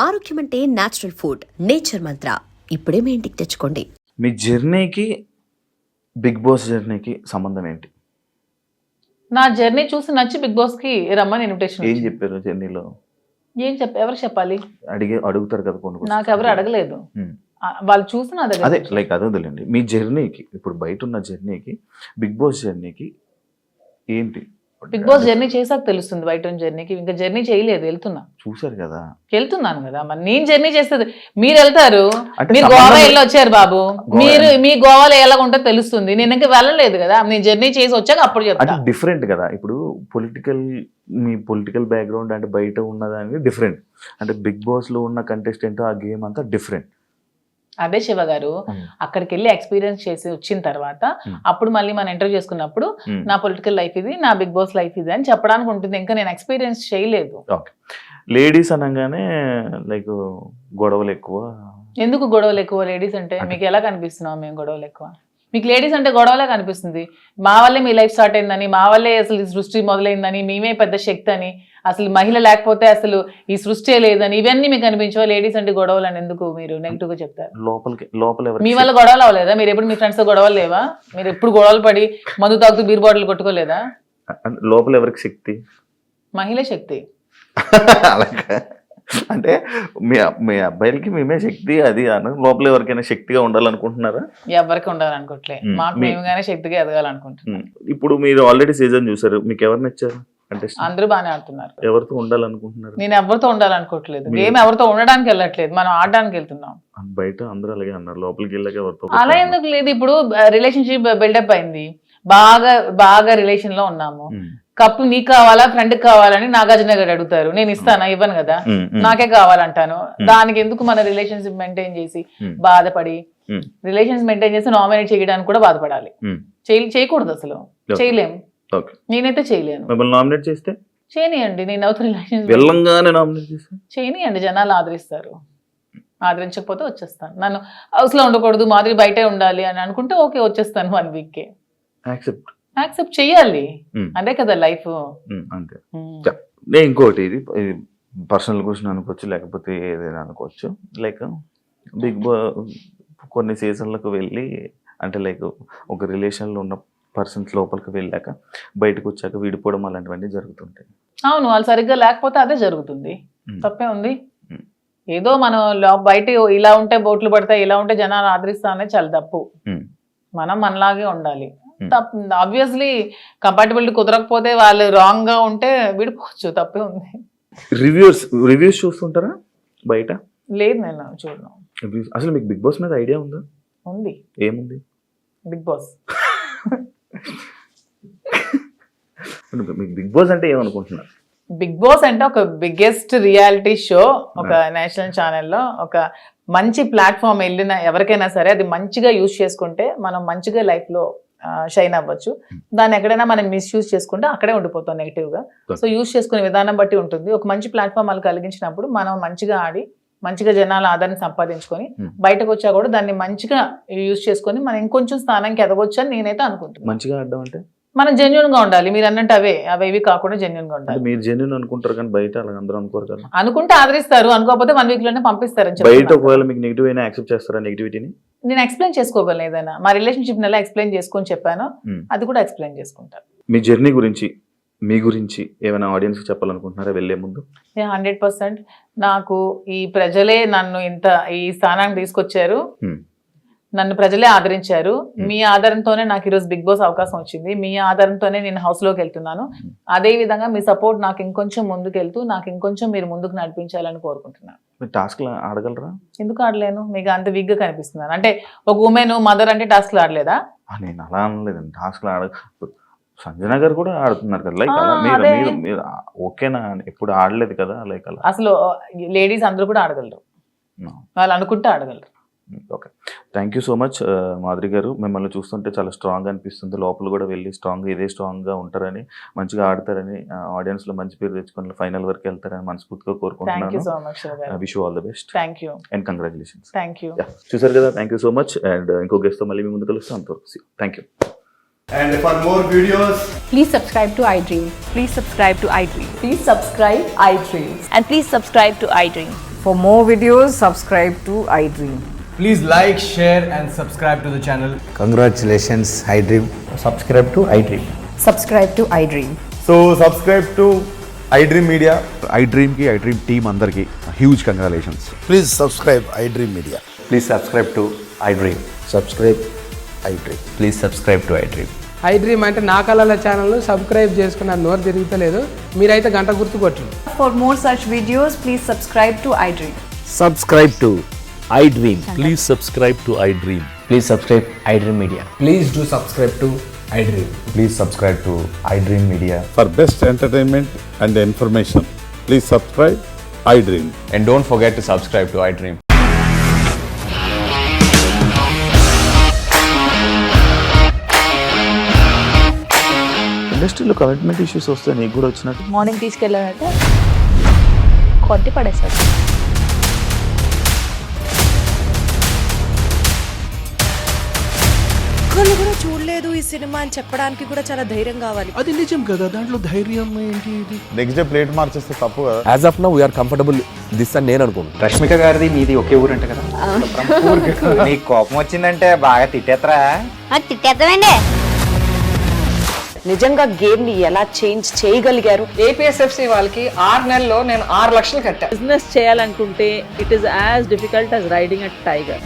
ఆరోగ్యం అంటే natural food. Nature మంత్ర ఇప్పుడే మీ ఇంటికి తెచ్చుకోండి. మీ జర్నీకి బిగ్ బాస్ జర్నీకి సంబంధం ఏంటి? నా జర్నీ చూసి నచ్చి బిగ్ బాస్ కి రమ్మని ఇన్విటేషన్ ఏం చెప్పారు జర్నీలో? ఎవరు చెప్పాలి? అడుగుతారు కదా కొన్ని. నాకు ఎవరు అడగలేదు. వాళ్ళు చూసి నా దగ్గర అదే లైక్ అదే వదిలేండి. మీ జర్నీకి ఇప్పుడు బయట ఉన్న జర్నీకి బిగ్ బాస్ జర్నీకి ఏంటి? బిగ్ బాస్ జర్నీ చేసాక తెలుస్తుంది బయట ఉన్న జర్నీకి. ఇంకా జర్నీ చేయలేదు, చూసారు కదా. వెళ్తున్నాను కదా. మరి నేను జర్నీ చేస్తుంది, మీరు వెళ్తారు. అంటే మీరు గోవా వెళ్ళి వచ్చారు బాబు, మీరు మీ గోవాలో ఎలా ఉంటుందో తెలుస్తుంది. నేను ఇంకా వెళ్ళలేదు కదా, నేను జర్నీ చేసి వచ్చాక అప్పుడు చెప్తాను. డిఫరెంట్ కదా. ఇప్పుడు మీ పొలిటికల్ బ్యాక్గ్రౌండ్ అంటే బయట ఉన్నదానికి డిఫరెంట్, అంటే బిగ్ బాస్ లో ఉన్న కంటెస్టెంట్ ఆ గేమ్ అంతా డిఫరెంట్. అదే శివ గారు, అక్కడికి వెళ్ళి ఎక్స్పీరియన్స్ చేసి వచ్చిన తర్వాత అప్పుడు మళ్ళీ మనం ఇంటర్వ్యూ చేసుకున్నప్పుడు నా పొలిటికల్ లైఫ్ ఇది, నా బిగ్ బాస్ లైఫ్ ఇది అని చెప్పడానికి ఉంటుంది. ఇంకా నేను ఎక్స్పీరియన్స్ చేయలేదు. లేడీస్ అనగానే లైక్ గొడవలు ఎక్కువ. ఎందుకు గొడవలు ఎక్కువ? లేడీస్ అంటే మీకు ఎలా కనిపిస్తున్నాం మేము గొడవలు ఎక్కువ? మీకు లేడీస్ అంటే గొడవలే కనిపిస్తుంది. మా వల్లే మీ లైఫ్ స్టార్ట్ అయిందని, మా వల్లే అసలు ఈ సృష్టి మొదలైందని, మేమే పెద్ద శక్తి అని, అసలు మహిళ లేకపోతే అసలు ఈ సృష్టి లేదని, ఇవన్నీ మీకు అనిపించవా? లేడీస్ అంటే గొడవలు అని ఎందుకు మీరు నెగిటివ్ గా చెప్తారు? మీ వల్ల గొడవలు అవ్వలేదా? మీరు ఎప్పుడు మీ ఫ్రెండ్స్ తో గొడవలు లేవా? మీరు ఎప్పుడు గొడవలు పడి మందు తాగుతూ బీర్ బాటిల్ కొట్టుకోలేదా? లోపల ఎవరికి శక్తి? మహిళ శక్తి. అంటే మీ అబ్బాయిలకి మేమే శక్తి అది అన్న, లోపల ఎవరికైనా శక్తిగా ఉండాలనుకుంటున్నారా? ఎవరికి ఉండాలనుకోవట్లే, మాకు మేముగానే శక్తిగా ఎదగాలనుకుంటున్నాం. ఇప్పుడు మీరు ఆల్రెడీ సీజన్ చూసారు, మీకు ఎవరు నచ్చారు? అంటే అందరూ బాగానే ఆడుతున్నారు. ఎవరితో ఉండాలనుకుంటున్నారు? నేను ఎవరితో ఉండాలనుకోవట్లేదు. గేమ్ ఎవరితో ఉండడానికి వెళ్ళట్లేదు, మనం ఆడడానికి వెళ్తున్నాం. బయట అందరూ అలాగే అన్నారు, లోపలికి వెళ్ళాక ఎవరితో అలా ఎందుకు లేదు. ఇప్పుడు రిలేషన్షిప్ బిల్డప్ అయింది, బాగా రిలేషన్ లో ఉన్నాము. కప్పు నీకు కావాలా ఫ్రెండ్ కావాలని నాగార్జున గారు అడుగుతారు, నేను ఇస్తానా? ఇవ్వను కదా, నాకే కావాలంటాను. దానికి ఎందుకు మన రిలేషన్షిప్ మెయింటైన్ చేసి బాధపడి, రిలేషన్స్ మెయింటైన్ చేసి నామినేట్ చేయడానికి కూడా బాధపడాలి? చేయకూడదు, అసలు చేయలేము. నేనైతే చేయలేను. నామినేట్ చేస్తే చేయనియండి, నేను అవుతూ రిలేషన్స్ చేయనియండి, జనాలు ఆదరిస్తారు. ఆదరించకపోతే వచ్చేస్తాను. నన్ను హౌస్ లో ఉండకూడదు, మాదిరి బయటే ఉండాలి అని అనుకుంటే ఓకే, వచ్చేస్తాను 1 week. యాక్సెప్ట్ చెయ్యాలి, అదే కదా లైఫ్. అంతే. ఇంకోటి, ఇది పర్సనల్ క్వశ్చన్ అనుకోవచ్చు, లేకపోతే ఏదైనా అనుకోవచ్చు. లైక్ బిగ్ బాస్ కొన్ని సీజన్లకు వెళ్ళి, అంటే లైక్ ఒక రిలేషన్లో ఉన్న పర్సన్స్ లోపలికి వెళ్ళాక బయటకు వచ్చాక విడిపోవడం అలాంటివన్నీ జరుగుతుంటాయి. అవును, వాళ్ళు సరిగ్గా లేకపోతే అదే జరుగుతుంది. తప్పే ఉంది. ఏదో మనం బయట ఇలా ఉంటే బోట్లు పడతాయి, ఇలా ఉంటే జనాలు ఆదరిస్తా అనేది చాలా తప్పు. మనం మనలాగే ఉండాలి. ఆబ్వియస్లీ కంపాటబిలిటీ కుదరకపోతే వాళ్ళు రాంగ్ గా ఉంటే విడిపోవచ్చు, తప్పే ఉంది. రివ్యూస్ చూస్తుంటారా బయట? లేదు, నేను చూడను. అసలు మీకు బిగ్ బాస్ మీద ఐడియా ఉందా? ఉంది. ఏముంది? Bigg Boss. మీకు బిగ్ బాస్ అంటే ఏమనుకుంటున్నారు? బిగ్ బాస్ అంటే ఒక బిగ్గెస్ట్ రియాలిటీ షో, ఒక నేషనల్ ఛానల్లో ఒక మంచి ప్లాట్ఫామ్. వెళ్ళిన ఎవరికైనా సరే అది మంచిగా యూజ్ చేసుకుంటే మనం మంచిగా లైఫ్ లో షైన్ అవ్వచ్చు. దాన్ని ఎక్కడైనా మనం మిస్యూజ్ చేసుకుంటే అక్కడే ఉండిపోతాం నెగిటివ్ గా. సో యూజ్ చేసుకునే విధానం బట్టి ఉంటుంది. ఒక మంచి ప్లాట్ఫామ్ వాళ్ళు కలిగించినప్పుడు మనం మంచిగా ఆడి మంచిగా జనాల ఆదరణ సంపాదించుకొని బయటకు వచ్చా కూడా దాన్ని మంచిగా యూజ్ చేసుకొని మనం ఇంకొంచెం స్థానానికి ఎదగొచ్చు అని నేనైతే అనుకుంటున్నాను. మంచిగా ఆడడం అంటే మనం జెన్యున్ గా ఉండాలి. మీరు అన్నట్టు అవి కాకుండా జెన్యున్ గా ఉండాలి. మీరు జెన్యున్ అనుకుంటారు కానీ బయట అలా అందరూ అనుకోరు కదా. అనుకుంటే ఆదరిస్తారు, అనుకోకపోతే 1 week లోనే పంపిస్తారు. బయట ఒకవేళ మీకు నెగిటివ్ అయినా యాక్సెప్ట్ చేస్తారా? నెగిటివిటీని నేను ఎక్స్ప్లెయిన్ చేసుకోగలను. ఏదైనా మా రిలేషన్షిప్ ఎలా ఎక్స్ప్లెయిన్ చేసుకొని చెప్పాను, అది కూడా ఎక్స్ప్లెయిన్ చేసుకుంటాను. మీ జర్నీ గురించి, మీ గురించి ఏమైనా ఆడియన్స్ చెప్పాలనుకుంటున్నారా వెళ్లే ముందు? 100% నాకు ఈ ప్రజలే నన్ను ఇంత ఈ స్థానానికి తీసుకొచ్చారు, నన్ను ప్రజలే ఆదరించారు. మీ ఆదరణతోనే నాకు ఈరోజు బిగ్ బాస్ అవకాశం వచ్చింది. మీ ఆదరణతోనే నేను హౌస్ లోకి వెళ్తున్నాను. అదే విధంగా మీ సపోర్ట్ నాకు ఇంకొంచెం ముందుకు వెళ్తూ నాకు ఇంకొంచెం మీరు ముందుకు నడిపించాలని కోరుకుంటున్నాను. టాస్క్ ఆడగలరా? ఎందుకు ఆడలేను? మీకు అంత వీక్ గా కనిపిస్తున్నాను. అంటే ఒక ఉమెన్ మదర్ అంటే టాస్క్లు ఆడలేదా? నేను అలా అనలేదండి. టాస్క్లు సంజన గారు కూడా ఆడుతున్నారు కదా, లైక్ మీరు ఓకేనా? ఎప్పుడు ఆడలేదు కదా, లైక్ అలా. అసలు లేడీస్ అందరూ కూడా ఆడగలరు, వాళ్ళు అనుకుంటే ఆడగలరు. Okay, thank you so much Madhuri గారు. మిమ్మల్ని చూస్తుంటే చాలా స్ట్రాంగ్ అనిపిస్తుంది. లోపల కూడా వెళ్ళి ఇదే స్ట్రాంగ్గా ఉంటారని, మంచిగా ఆడతారని, ఆడియన్స్లో మంచి పేరు తెచ్చుకొని ఫైనల్ వరకు వెళ్తారని మనస్ఫూర్తిగా కోరుకుంటున్నాను. Wish you all the best and congratulations. చూసారు కదా, thank you so much. And ఇంకో గెస్ట్తో మళ్ళీ మీ ముందు కలుస్తాం. అంతవరకు thank you. And for more videos, please subscribe to iDream. Please subscribe to iDream. Please subscribe iDream. And please subscribe to iDream. For more videos, subscribe to iDream. Please like, share, and subscribe to the channel. Congratulations, iDream. Subscribe to iDream. Subscribe to iDream. So subscribe to iDream Media. iDream ki iDream team andarki huge congratulations. Please subscribe iDream Media. Please subscribe to iDream. Subscribe iDream. Please subscribe to iDream. iDream అంటే నా కళల channel subscribe చేసుకున్న నోరు తిరుగుతలేదు, మీరైతే గంట గుర్తు కొట్టండి. For more such videos, please subscribe to iDream. Subscribe to iDream. Please subscribe to iDream. Please subscribe iDream Media. Please do subscribe to iDream. Please subscribe to iDream Media. For best entertainment and information, please subscribe iDream. And don't forget to subscribe to iDream. ఇండస్ట్రీలో commitment issues వస్తే నీకు కూడా వచ్చినట్టు morning తీసుకెళ్ళాడంటే కొట్టి పడేస్తాడు. ఒక్కళ్ళు కూడా చూడలేదు ఈ సినిమా అని చెప్పడానికి కూడా చాలా ధైర్యం కావాలి. అది నిజం కదా, దాంట్లో ధైర్యం ఏంటి? ఇది నెక్స్ట్ డే ప్లేట్ మార్చేస్తే తప్పు కదా. As of now, we are comfortable this అని నేను అనుకుంటున్నాను. రష్మిక గారిది మీది ఒకే ఊరంట కదా? నీకు కోపం వచ్చిందంటే బాగా తిట్టేత్తరా? తిట్టేద్దామండి. నిజంగా గేమ్ ని ఎలా చేంజ్ చేయగలిగారు? ఏపీఎస్ఎఫ్సి వాళ్ళకి 6 నెలల్లో నేను 6 లక్షలు కట్టా. బిజినెస్ చేయాలనుకుంటే it is as difficult as riding a tiger.